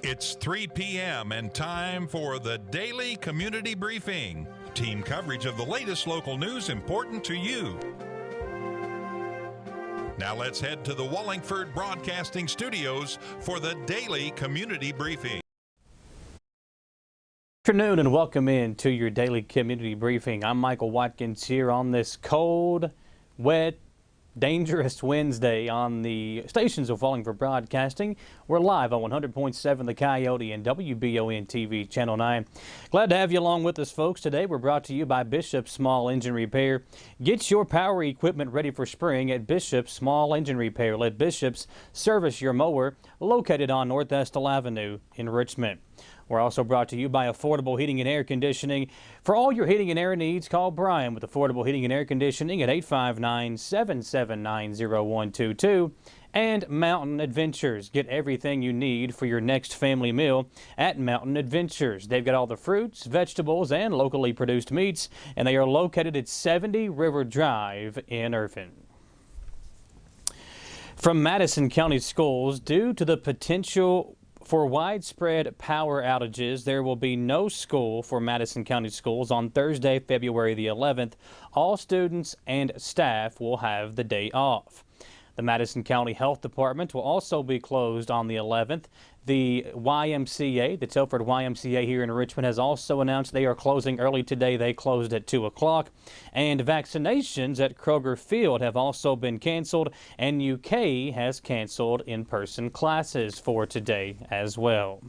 It's 3 p.m. and time for the Daily Community Briefing. Team coverage of the latest local news important to you. Now let's head to the Wallingford Broadcasting Studios for the Daily Community Briefing. Good afternoon and welcome in to your Daily Community Briefing. I'm Michael Watkins here on this cold, wet, dangerous Wednesday on the stations of Wallingford Broadcasting. We're live on 100.7 The Coyote and WBONtv Channel 9. Glad to have you along with us, folks. Today we're brought to you by Bishop's Small Engine Repair. Get your power equipment ready for spring at Bishop's Small Engine Repair. Let Bishop's service your mower, located on North Estill Avenue in Richmond. We're also brought to you by Affordable Heating and Air Conditioning. For all your heating and air needs, call Brian with Affordable Heating and Air Conditioning at 859-779-0122. And Mountain Adventures. Get everything you need for your next family meal at Mountain Adventures. They've got all the fruits, vegetables, and locally produced meats, and they are located at 70 River Drive in Irvin. From Madison County Schools, due to the potential for widespread power outages, there will be no school for Madison County Schools on Thursday, February the 11th. All students and staff will have the day off. The Madison County Health Department will also be closed on the 11th. The YMCA, the Telford YMCA here in Richmond, has also announced they are closing early today. They closed at 2 o'clock. And vaccinations at Kroger Field have also been canceled, and UK has canceled in-person classes for today as well.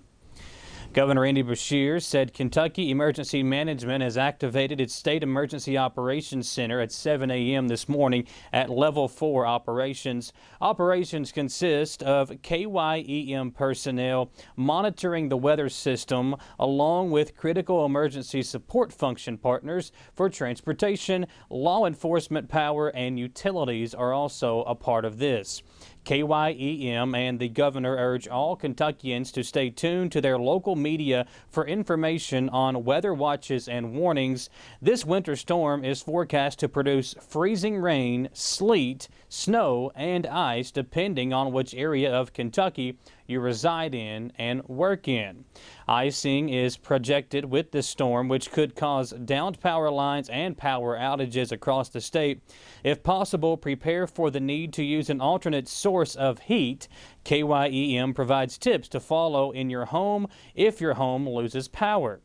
Governor Andy Beshear said Kentucky Emergency Management has activated its State Emergency Operations Center at 7 a.m. this morning at Level 4 operations. Operations consist of KYEM personnel monitoring the weather system along with critical emergency support function partners for transportation, law enforcement power, and utilities are also a part of this. KYEM and the governor urge all Kentuckians to stay tuned to their local media for information on weather watches and warnings. This winter storm is forecast to produce freezing rain, sleet, snow, and ice depending on which area of Kentucky you reside in and work in. Icing is projected with this storm, which could cause downed power lines and power outages across the state. If possible, prepare for the need to use an alternate source of heat. KYEM provides tips to follow in your home if your home loses power.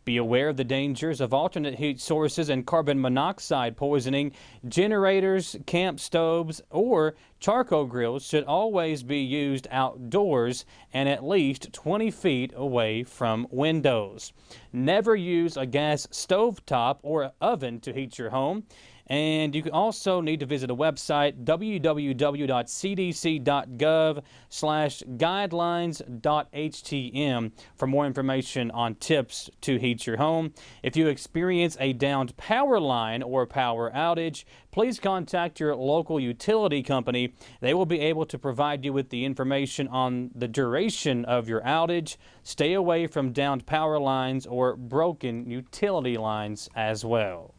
Be aware of the dangers of alternate heat sources and carbon monoxide poisoning. Generators, camp stoves, or charcoal grills should always be used outdoors and at least 20 feet away from windows. Never use a gas stovetop or oven to heat your home. And you also need to visit a website, www.cdc.gov/guidelines.htm, for more information on tips to heat your home. If you experience a downed power line or power outage, please contact your local utility company. They will be able to provide you with the information on the duration of your outage. Stay away from downed power lines or broken utility lines as well.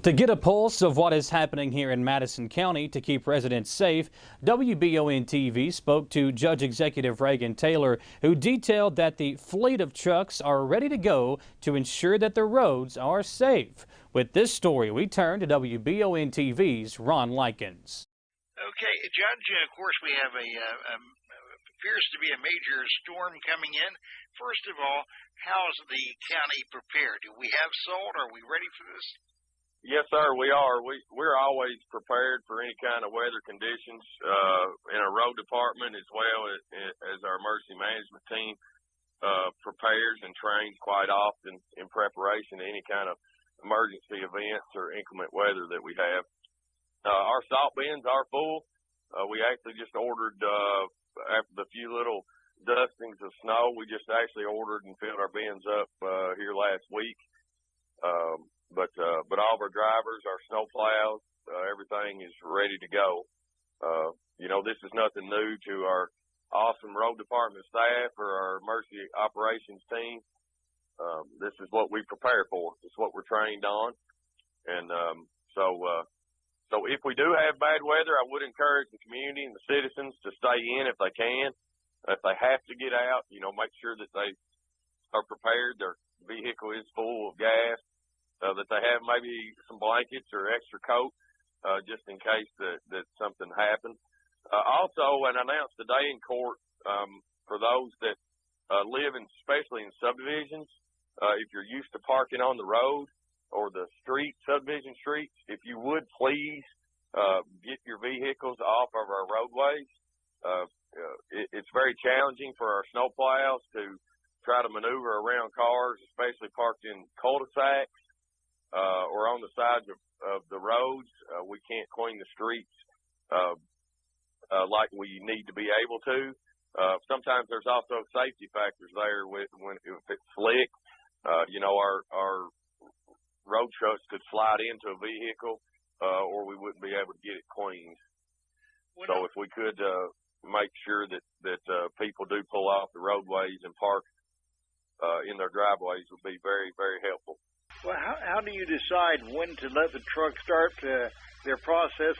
To get a pulse of what is happening here in Madison County to keep residents safe, WBONtv spoke to Judge Executive Reagan Taylor, who detailed that the fleet of trucks are ready to go to ensure that the roads are safe. With this story, we turn to WBONTV's Ron Likens. Okay, Judge, of course we have appears to be a major storm coming in. First of all, how's the county prepared? Do we have salt? Are we ready for this? Yes, sir, we are. We're always prepared for any kind of weather conditions in our road department, as well as our emergency management team prepares and trains quite often in preparation to any kind of emergency events or inclement weather that we have. Our salt bins are full. We actually just ordered, after the few little dustings of snow, we just actually ordered and filled our bins up here last week. But all of our drivers, our snow plows, everything is ready to go. This is nothing new to our awesome road department staff or our emergency operations team. This is what we prepare for. It's what we're trained on. And so if we do have bad weather, I would encourage the community and the citizens to stay in if they can. If they have to get out, make sure that they are prepared. Their vehicle is full of gas, that they have maybe some blankets or extra coat, just in case that something happens. Also, and announced today in court, for those that live especially in subdivisions, if you're used to parking on the road or the subdivision streets, if you would please get your vehicles off of our roadways. It's very challenging for our snowplows to try to maneuver around cars, especially parked in cul-de-sacs or on the sides of the roads. We can't clean the streets like we need to be able to. Sometimes there's also safety factors there if it's slick. Our road trucks could slide into a vehicle, or we wouldn't be able to get it cleaned. So if we could make sure that people do pull off the roadways and park in their driveways would be very, very helpful. Well, how do you decide when to let the truck start their process?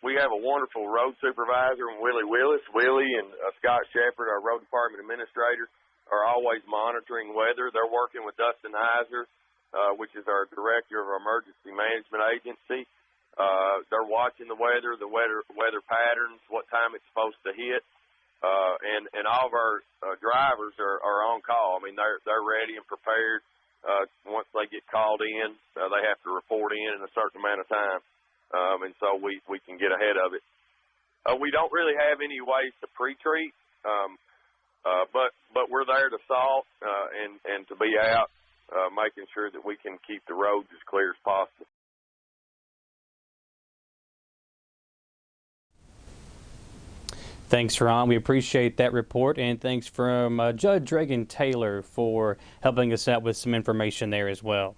We have a wonderful road supervisor, Willie Willis. Willie and Scott Shepard, our road department administrator, are always monitoring weather. They're working with Dustin Heiser, which is our director of our emergency management agency. They're watching the weather patterns, what time it's supposed to hit, and all of our drivers are on call. I mean, they're ready and prepared. Once they get called in, they have to report in a certain amount of time, and so we can get ahead of it. We don't really have any ways to pre-treat, but we're there to salt and to be out, making sure that we can keep the roads as clear as possible. Thanks, Ron. We appreciate that report, and thanks from Judge Reagan Taylor for helping us out with some information there as well.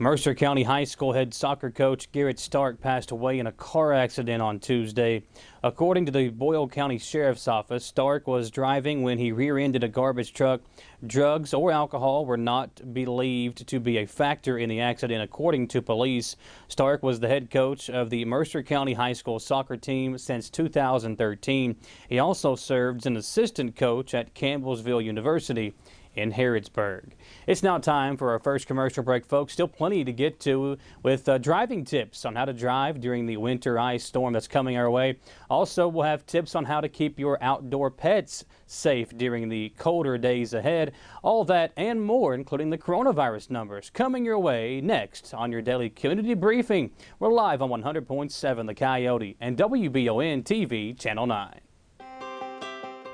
Mercer County High School head soccer coach Garrett Stark passed away in a car accident on Tuesday. According to the Boyle County Sheriff's Office, Stark was driving when he rear-ended a garbage truck. Drugs or alcohol were not believed to be a factor in the accident, according to police. Stark was the head coach of the Mercer County High School soccer team since 2013. He also served as an assistant coach at Campbellsville University in Harrodsburg. It's now time for our first commercial break, folks. Still plenty to get to with driving tips on how to drive during the winter ice storm that's coming our way. Also, we'll have tips on how to keep your outdoor pets safe during the colder days ahead. All that and more, including the coronavirus numbers, coming your way next on your daily community briefing. We're live on 100.7 The Coyote and WBONtv Channel 9.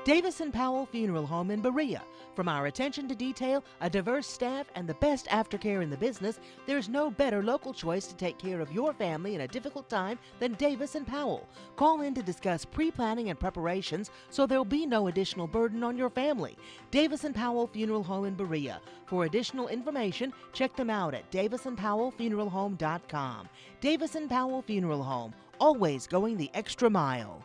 Davis & Powell Funeral Home in Berea. From our attention to detail, a diverse staff, and the best aftercare in the business, there's no better local choice to take care of your family in a difficult time than Davis & Powell. Call in to discuss pre-planning and preparations so there'll be no additional burden on your family. Davis & Powell Funeral Home in Berea. For additional information, check them out at davisandpowellfuneralhome.com. Davis & Powell Funeral Home, always going the extra mile.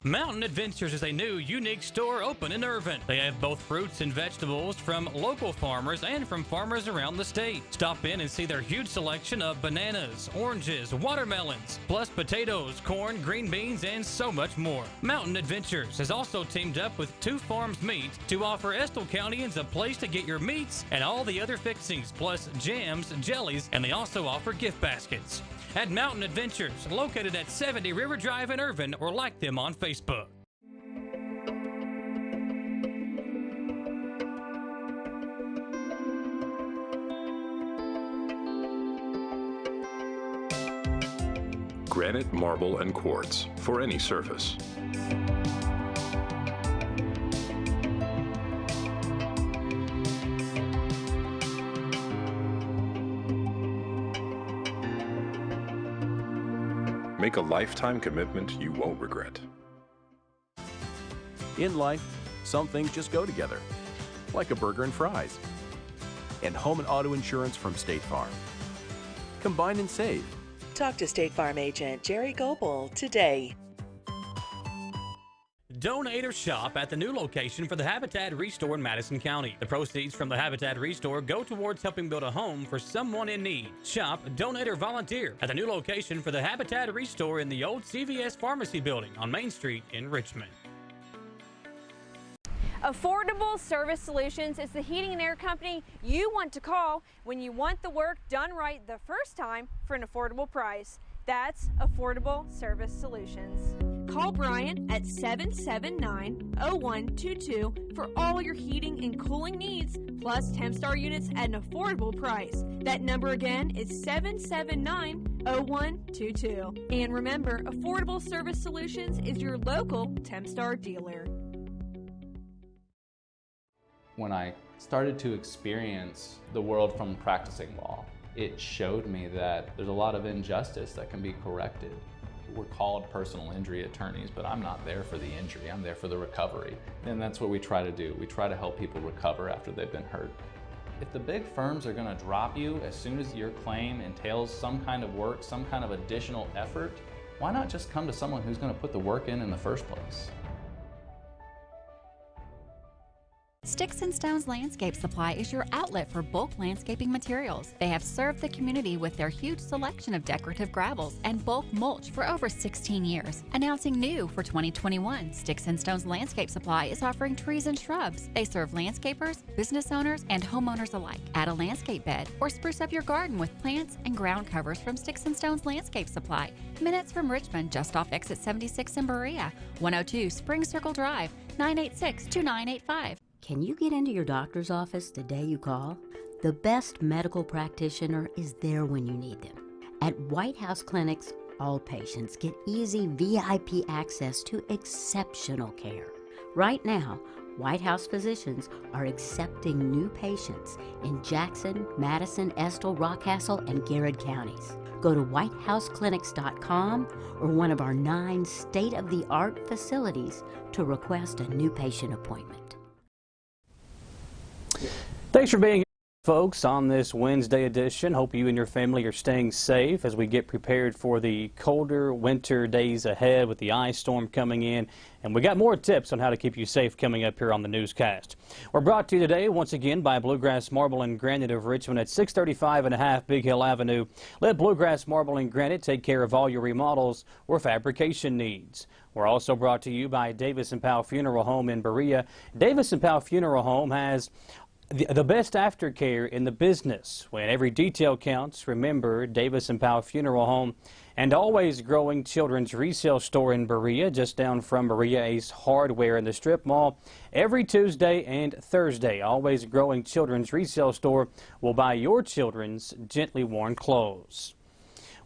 Mountain Adventures is a new, unique store open in Irvin. They have both fruits and vegetables from local farmers and from farmers around the state. Stop in and see their huge selection of bananas, oranges, watermelons, plus potatoes, corn, green beans, and so much more. Mountain Adventures has also teamed up with Two Farms Meat to offer Estill Countyans a place to get your meats and all the other fixings, plus jams, jellies, and they also offer gift baskets. At Mountain Adventures, located at 70 River Drive in Irvin, or like them on Facebook. Granite, marble, and quartz for any surface. Make a lifetime commitment you won't regret. In life, some things just go together, like a burger and fries. And home and auto insurance from State Farm. Combine and save. Talk to State Farm agent Jerry Goebel today. Donate or shop at the new location for the Habitat Restore in Madison County. The proceeds from the Habitat Restore go towards helping build a home for someone in need. Shop, donate, or volunteer at the new location for the Habitat Restore in the old CVS Pharmacy building on Main Street in Richmond. Affordable Service Solutions is the heating and air company you want to call when you want the work done right the first time for an affordable price. That's Affordable Service Solutions. Call Brian at 779-0122 for all your heating and cooling needs, plus Tempstar units at an affordable price. That number again is 779-0122. And remember, Affordable Service Solutions is your local Tempstar dealer. When I started to experience the world from practicing law, it showed me that there's a lot of injustice that can be corrected. We're called personal injury attorneys, but I'm not there for the injury, I'm there for the recovery. And that's what we try to do. We try to help people recover after they've been hurt. If the big firms are gonna drop you as soon as your claim entails some kind of work, some kind of additional effort, why not just come to someone who's gonna put the work in the first place? Sticks and Stones Landscape Supply is your outlet for bulk landscaping materials. They have served the community with their huge selection of decorative gravels and bulk mulch for over 16 years. Announcing new for 2021, Sticks and Stones Landscape Supply is offering trees and shrubs. They serve landscapers, business owners, and homeowners alike. Add a landscape bed or spruce up your garden with plants and ground covers from Sticks and Stones Landscape Supply. Minutes from Richmond, just off exit 76 in Berea. 102 Spring Circle Drive, 986-2985. Can you get into your doctor's office the day you call? The best medical practitioner is there when you need them. At White House Clinics, all patients get easy VIP access to exceptional care. Right now, White House physicians are accepting new patients in Jackson, Madison, Estill, Rockcastle, and Garrett counties. Go to whitehouseclinics.com or one of our 9 state-of-the-art facilities to request a new patient appointment. Thanks for being here, folks, on this Wednesday edition. Hope you and your family are staying safe as we get prepared for the colder winter days ahead with the ice storm coming in. And we got more tips on how to keep you safe coming up here on the newscast. We're brought to you today once again by Bluegrass Marble and Granite of Richmond at 635 and a half Big Hill Avenue. Let Bluegrass Marble and Granite take care of all your remodels or fabrication needs. We're also brought to you by Davis & Powell Funeral Home in Berea. Davis & Powell Funeral Home has the best aftercare in the business. When every detail counts, remember Davis & Powell Funeral Home. And Always Growing Children's Resale Store in Berea, just down from Berea Ace Hardware in the Strip Mall. Every Tuesday and Thursday, Always Growing Children's Resale Store will buy your children's gently worn clothes.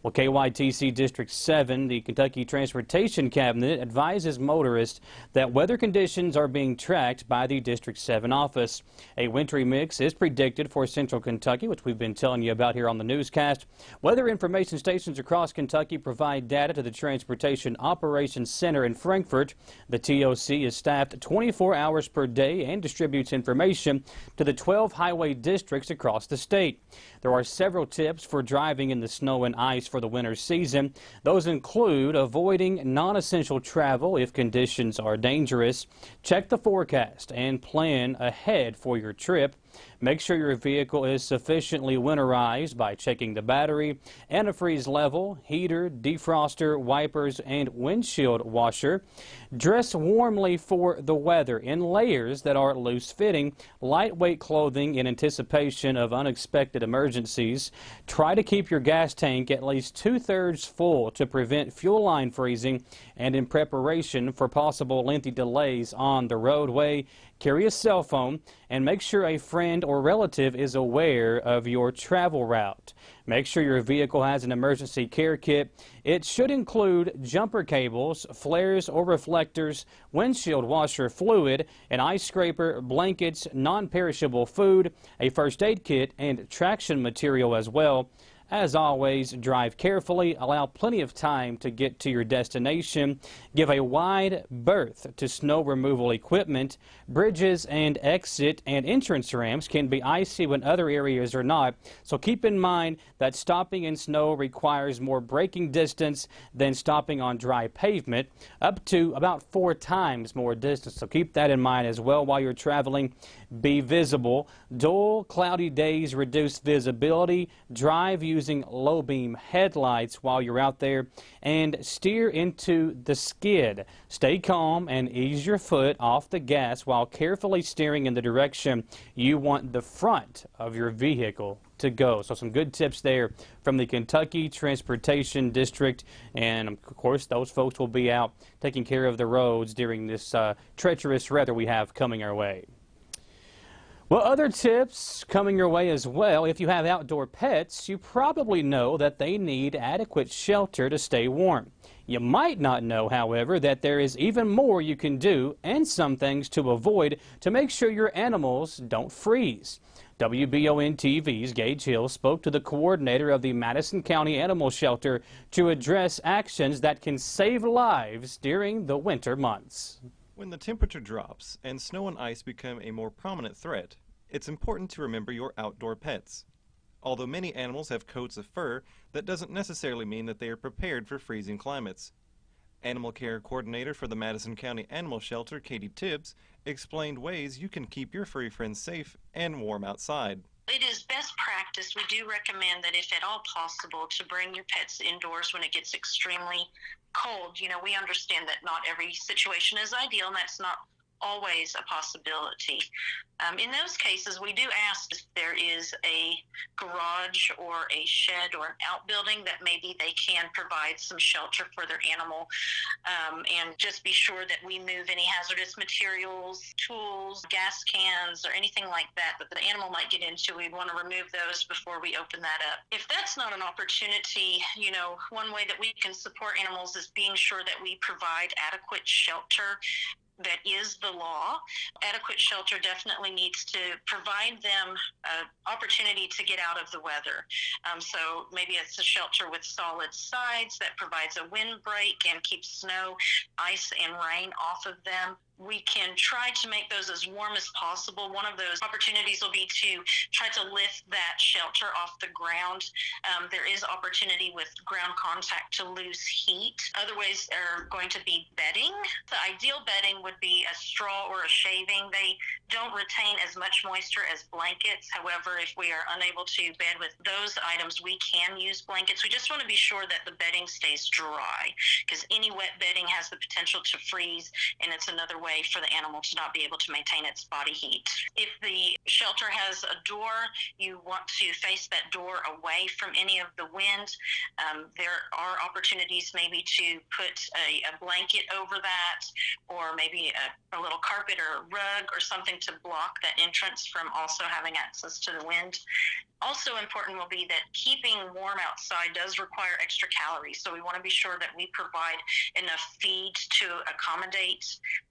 Well, KYTC District 7, the Kentucky Transportation Cabinet, advises motorists that weather conditions are being tracked by the District 7 office. A wintry mix is predicted for central Kentucky, which we've been telling you about here on the newscast. Weather information stations across Kentucky provide data to the Transportation Operations Center in Frankfort. The TOC is staffed 24 hours per day and distributes information to the 12 highway districts across the state. There are several tips for driving in the snow and ice for the winter season. Those include avoiding non-essential travel if conditions are dangerous. Check the forecast and plan ahead for your trip. Make sure your vehicle is sufficiently winterized by checking the battery, antifreeze level, heater, defroster, wipers, and windshield washer. Dress warmly for the weather in layers that are loose-fitting, lightweight clothing in anticipation of unexpected emergencies. Try to keep your gas tank at least 2/3 full to prevent fuel line freezing and in preparation for possible lengthy delays on the roadway. Carry a cell phone and make sure a friend or relative is aware of your travel route. Make sure your vehicle has an emergency care kit. It should include jumper cables, flares or reflectors, windshield washer fluid, an ice scraper, blankets, non-perishable food, a first aid kit, and traction material as well. As always, drive carefully, allow plenty of time to get to your destination, give a wide berth to snow removal equipment. Bridges and exit and entrance ramps can be icy when other areas are not, so keep in mind that stopping in snow requires more braking distance than stopping on dry pavement, up to about 4 times more distance, so keep that in mind as well while you're traveling. be visible. Dull, cloudy days reduce visibility. Drive using low beam headlights while you're out there, and steer into the skid. Stay calm and ease your foot off the gas while carefully steering in the direction you want the front of your vehicle to go. So some good tips there from the Kentucky Transportation District, and of course those folks will be out taking care of the roads during this treacherous weather we have coming our way. Well, other tips coming your way as well. If you have outdoor pets, you probably know that they need adequate shelter to stay warm. You might not know, however, that there is even more you can do and some things to avoid to make sure your animals don't freeze. WBONTV's Gage Hill spoke to the coordinator of the Madison County Animal Shelter to address actions that can save lives during the winter months. When the temperature drops and snow and ice become a more prominent threat, it's important to remember your outdoor pets. Although many animals have coats of fur, that doesn't necessarily mean that they are prepared for freezing climates. Animal Care Coordinator for the Madison County Animal Shelter, Katie Tibbs, explained ways you can keep your furry friends safe and warm outside. It is best practice. We do recommend that if at all possible to bring your pets indoors when it gets extremely cold. You know, we understand that not every situation is ideal, and that's not always a possibility. In those cases, we do ask if there is a garage or a shed or an outbuilding that maybe they can provide some shelter for their animal, and just be sure that we move any hazardous materials, tools, gas cans, or anything like that the animal might get into. We'd want to remove those before we open that up. If that's not an opportunity, you know, one way that we can support animals is being sure that we provide adequate shelter. That is the law. Adequate shelter definitely needs to provide them an opportunity to get out of the weather. So maybe it's a shelter with solid sides that provides a windbreak and keeps snow, ice, and rain off of them. We can try to make those as warm as possible. One of those opportunities will be to try to lift that shelter off the ground. There is opportunity with ground contact to lose heat. Other ways are going to be bedding. The ideal bedding would be a straw or a shaving. They don't retain as much moisture as blankets. However, if we are unable to bed with those items, we can use blankets. We just want to be sure that the bedding stays dry, because any wet bedding has the potential to freeze, and it's another way for the animal to not be able to maintain its body heat. If the shelter has a door, you want to face that door away from any of the wind. There are opportunities maybe to put a blanket over that, or maybe a little carpet or a rug or something to block that entrance from also having access to the wind. Also important will be that keeping warm outside does require extra calories, so we want to be sure that we provide enough feed to accommodate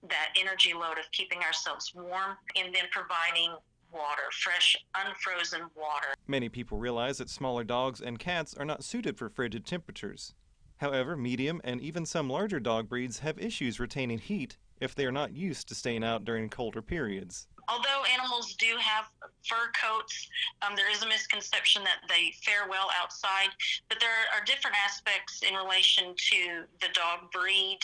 that energy load of keeping ourselves warm, and then providing water, fresh, unfrozen water. Many people realize that smaller dogs and cats are not suited for frigid temperatures. However, medium and even some larger dog breeds have issues retaining heat if they are not used to staying out during colder periods. Although animals do have fur coats, there is a misconception that they fare well outside, but there are different aspects in relation to the dog breed,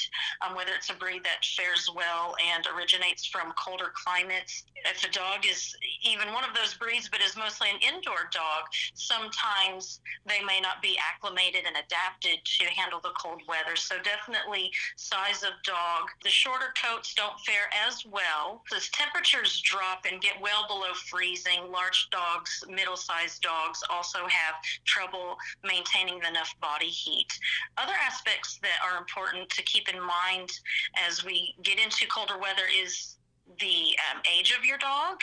whether it's a breed that fares well and originates from colder climates. If a dog is even one of those breeds but is mostly an indoor dog, sometimes they may not be acclimated and adapted to handle the cold weather. So definitely size of dog. The shorter coats don't fare as well. As temperatures drop and get well below freezing, large dogs, middle-sized dogs also have trouble maintaining enough body heat. Other aspects that are important to keep in mind as we get into colder weather is the age of your dog.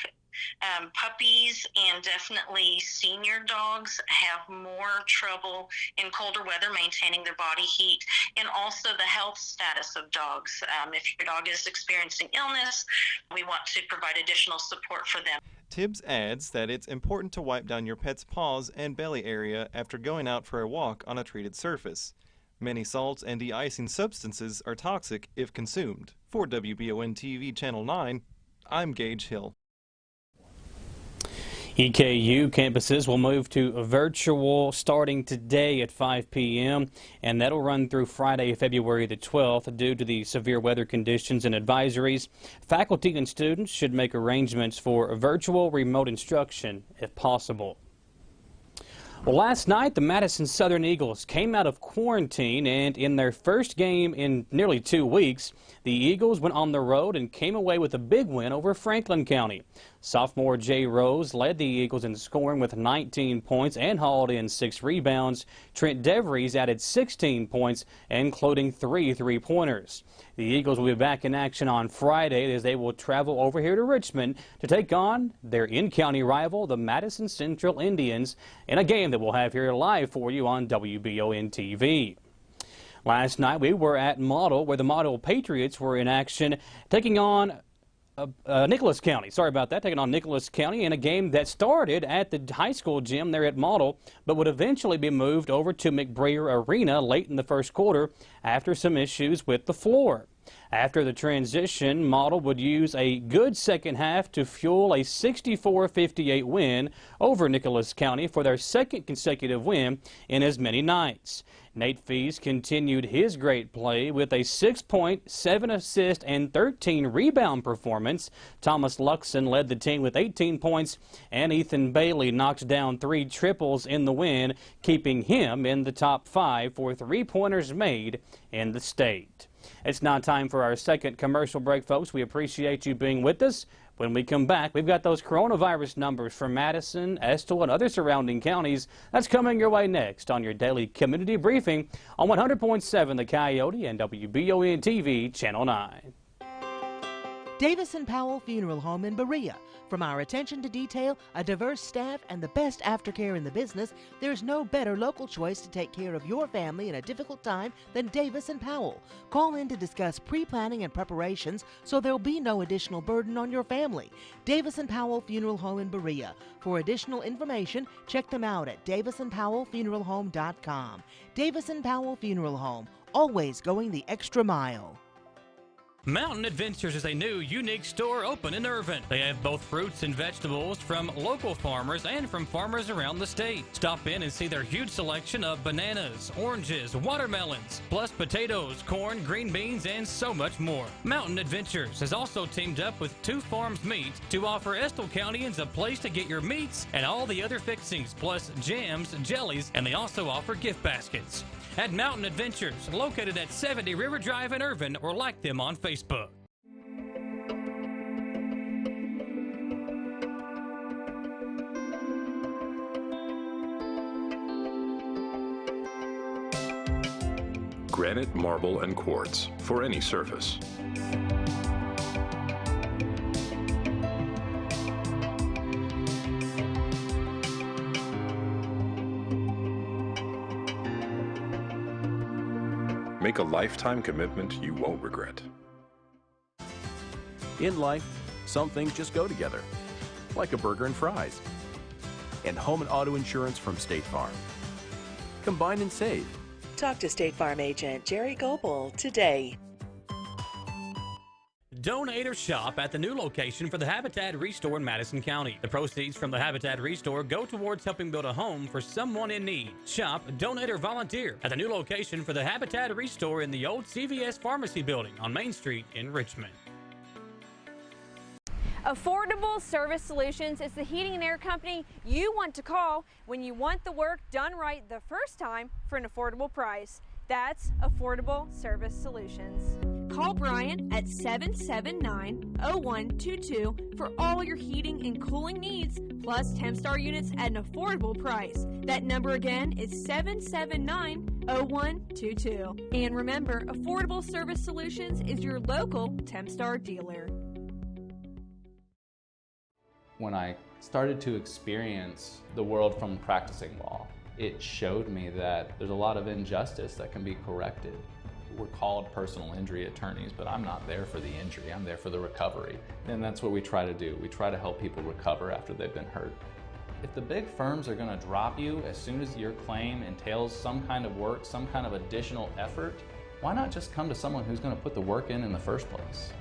Puppies and definitely senior dogs have more trouble in colder weather maintaining their body heat, and also the health status of dogs. If your dog is experiencing illness, we want to provide additional support for them. Tibbs adds that it's important to wipe down your pet's paws and belly area after going out for a walk on a treated surface. Many salts and de-icing substances are toxic if consumed. For WBONtv Channel 9, I'm Gage Hill. EKU campuses will move to virtual starting today at 5 p.m. and that'll run through Friday, February the 12th due to the severe weather conditions and advisories. Faculty and students should make arrangements for virtual remote instruction if possible. Well, last night, the Madison Southern Eagles came out of quarantine, and in their first game in nearly 2 weeks, the Eagles went on the road and came away with a big win over Franklin County. Sophomore Jay Rose led the Eagles in scoring with 19 points and hauled in 6 rebounds. Trent DeVries added 16 points, including 3 three-pointers. The Eagles will be back in action on Friday as they will travel over here to Richmond to take on their in-county rival, the Madison Central Indians, in a game that we'll have here live for you on WBONtv. Last night we were at Model, where the Model Patriots were in action taking on Nicholas County. Sorry about that. Taking on Nicholas County in a game that started at the high school gym there at Model, but would eventually be moved over to McBrayer Arena late in the first quarter after some issues with the floor. After the transition, Model would use a good second half to fuel a 64-58 win over Nicholas County for their second consecutive win in as many nights. Nate Fees continued his great play with a 6-point, 7 assist, and 13 rebound performance. Thomas Luxon led the team with 18 points, and Ethan Bailey knocked down 3 triples in the win, keeping him in the top 5 for three-pointers made in the state. It's now time for our second commercial break, folks. We appreciate you being with us. When we come back, we've got those coronavirus numbers for Madison, Estill, and other surrounding counties. That's coming your way next on your daily community briefing on 100.7 The Coyote and WBONtv Channel 9. Davis & Powell Funeral Home in Berea. From our attention to detail, a diverse staff, and the best aftercare in the business, there's no better local choice to take care of your family in a difficult time than Davis & Powell. Call in to discuss pre-planning and preparations so there'll be no additional burden on your family. Davis & Powell Funeral Home in Berea. For additional information, check them out at davisandpowellfuneralhome.com. Davis & Powell Funeral Home, always going the extra mile. Mountain Adventures is a new, unique store open in Irvin. They have both fruits and vegetables from local farmers and from farmers around the state. Stop in and see their huge selection of bananas, oranges, watermelons, plus potatoes, corn, green beans, and so much more. Mountain Adventures has also teamed up with Two Farms Meat to offer Estill Countyans a place to get your meats and all the other fixings, plus jams, jellies, and they also offer gift baskets. At Mountain Adventures, located at 70 River Drive in Irvin, or like them on Facebook. Granite, marble, and quartz for any surface. Make a lifetime commitment you won't regret. In life, some things just go together, like a burger and fries. And home and auto insurance from State Farm. Combine and save. Talk to State Farm agent Jerry Goebel today. Donate or shop at the new location for the Habitat Restore in Madison County. The proceeds from the Habitat Restore go towards helping build a home for someone in need. Shop, donate, or volunteer at the new location for the Habitat Restore in the old CVS Pharmacy building on Main Street in Richmond. Affordable Service Solutions is the heating and air company you want to call when you want the work done right the first time for an affordable price. That's Affordable Service Solutions. Call Brian at 779-0122 for all your heating and cooling needs, plus Tempstar units at an affordable price. That number again is 779-0122. And remember, Affordable Service Solutions is your local Tempstar dealer. When I started to experience the world from practicing law, it showed me that there's a lot of injustice that can be corrected. We're called personal injury attorneys, but I'm not there for the injury, I'm there for the recovery. And that's what we try to do. We try to help people recover after they've been hurt. If the big firms are gonna drop you as soon as your claim entails some kind of work, some kind of additional effort, why not just come to someone who's gonna put the work in the first place?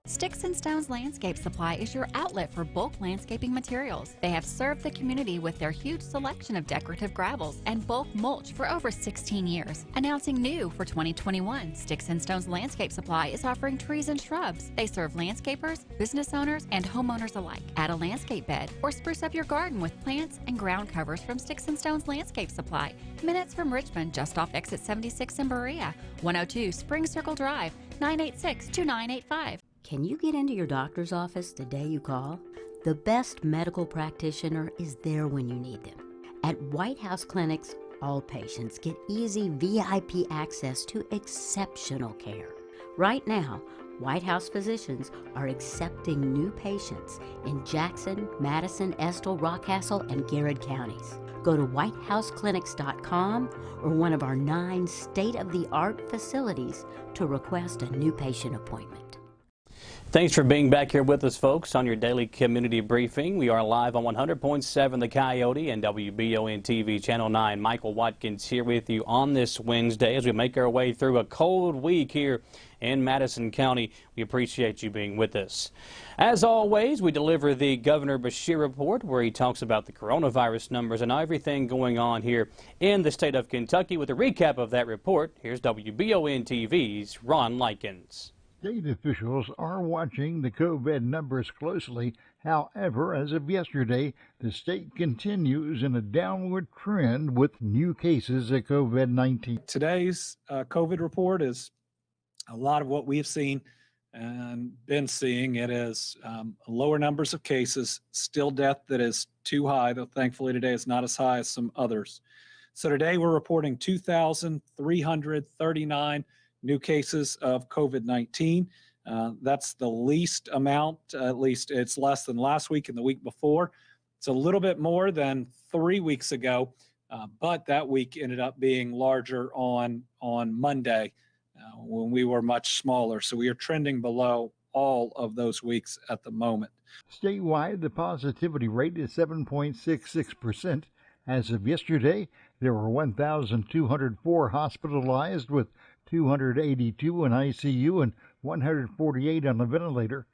Sticks and Stones Landscape Supply is your outlet for bulk landscaping materials. They have served the community with their huge selection of decorative gravels and bulk mulch for over 16 years. Announcing new for 2021, Sticks and Stones Landscape Supply is offering trees and shrubs. They serve landscapers, business owners, and homeowners alike. Add a landscape bed or spruce up your garden with plants and ground covers from Sticks and Stones Landscape Supply. Minutes from Richmond, just off exit 76 in Berea. 102 Spring Circle Drive, 986-2985. Can you get into your doctor's office the day you call? The best medical practitioner is there when you need them. At White House Clinics, all patients get easy VIP access to exceptional care. Right now, White House physicians are accepting new patients in Jackson, Madison, Estill, Rockcastle, and Garrett counties. Go to whitehouseclinics.com or one of our 9 state-of-the-art facilities to request a new patient appointment. Thanks for being back here with us, folks, on your daily community briefing. We are live on 100.7 The Coyote and WBONtv Channel 9. Michael Watkins here with you on this Wednesday as we make our way through a cold week here in Madison County. We appreciate you being with us. As always, we deliver the Governor Beshear report where he talks about the coronavirus numbers and everything going on here in the state of Kentucky. With a recap of that report, here's WBONTV's Ron Likens. State officials are watching the COVID numbers closely. However, as of yesterday, the state continues in a downward trend with new cases of COVID-19. Today's COVID report is a lot of what we've seen and been seeing. It is lower numbers of cases, still death that is too high, though thankfully today is not as high as some others. So today we're reporting 2,339 new cases of COVID-19. That's the least amount, at least it's less than last week and the week before. It's a little bit more than 3 weeks ago, but that week ended up being larger on Monday when we were much smaller. So we are trending below all of those weeks at the moment. Statewide, the positivity rate is 7.66%. As of yesterday, there were 1,204 hospitalized with 282 in ICU and 148 on a ventilator.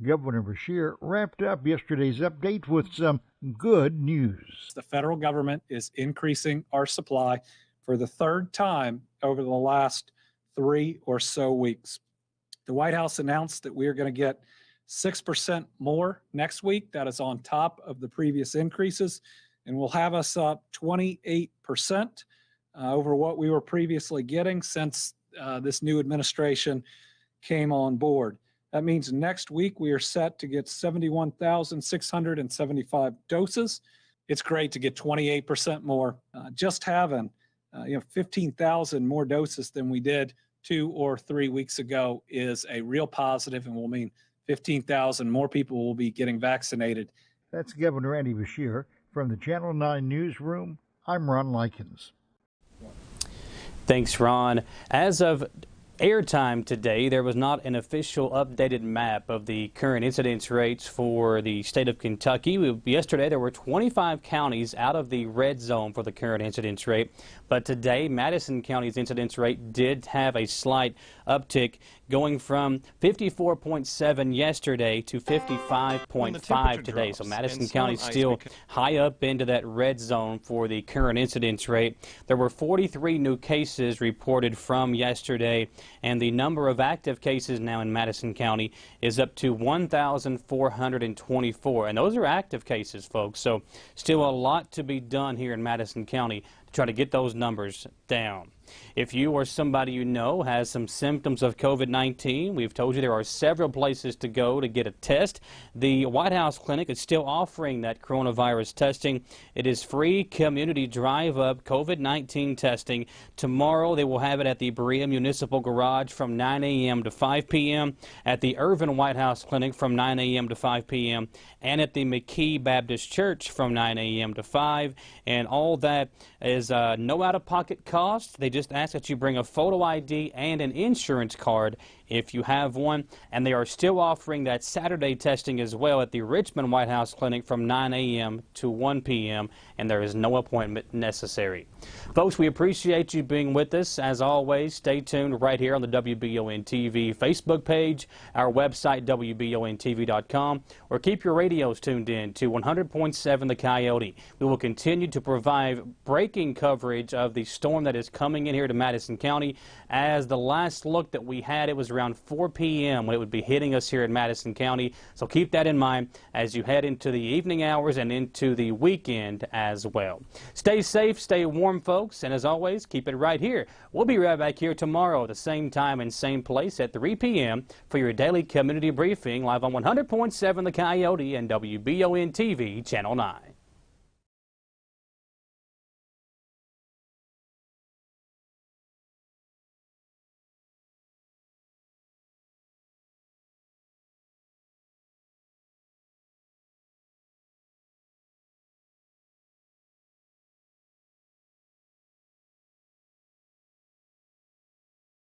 Governor Beshear wrapped up yesterday's update with some good news. The federal government is increasing our supply for the third time over the last 3 or so weeks. The White House announced that we are going to get 6% more next week. That is on top of the previous increases, and will have us up 28% over what we were previously getting since this new administration came on board. That means next week we are set to get 71,675 doses. It's great to get 28% more. Just having 15,000 more doses than we did 2 or 3 weeks ago is a real positive and will mean 15,000 more people will be getting vaccinated. That's Governor Andy Beshear. From the Channel 9 newsroom, I'm Ron Likens. Thanks, Ron. As of airtime today, there was not an official updated map of the current incidence rates for the state of Kentucky. Yesterday, there were 25 counties out of the red zone for the current incidence rate. But today, Madison County's incidence rate did have a slight uptick, going from 54.7 yesterday to 55.5 today. So Madison County still high up into that red zone for the current incidence rate. There were 43 new cases reported from yesterday, and the number of active cases now in Madison County is up to 1,424. And those are active cases, folks. So still a lot to be done here in Madison County to try to get those numbers down. If you or somebody you know has some symptoms of COVID-19, we've told you there are several places to go to get a test. The White House Clinic is still offering that coronavirus testing. It is free community drive-up COVID-19 testing. Tomorrow they will have it at the Berea Municipal Garage from 9 a.m. to 5 p.m., at the Irvin White House Clinic from 9 a.m. to 5 p.m., and at the McKee Baptist Church from 9 a.m. to 5. And all that is no out-of-pocket cost. They just ask that you bring a photo ID and an insurance card if you have one. And they are still offering that Saturday testing as well at the Richmond White House Clinic from 9 a.m. to 1 p.m. and there is no appointment necessary. Folks, we appreciate you being with us. As always, stay tuned right here on the WBONtv Facebook page, our website, WBONtv.com, or keep your radios tuned in to 100.7 The Coyote. We will continue to provide breaking coverage of the storm that is coming in here to Madison County. As the last look that we had, it was around 4 p.m. when it would be hitting us here in Madison County. So keep that in mind as you head into the evening hours and into the weekend as well. Stay safe, stay warm, folks, and as always, keep it right here. We'll be right back here tomorrow at the same time and same place at 3 p.m. for your daily community briefing live on 100.7 The Coyote and WBON TV Channel 9.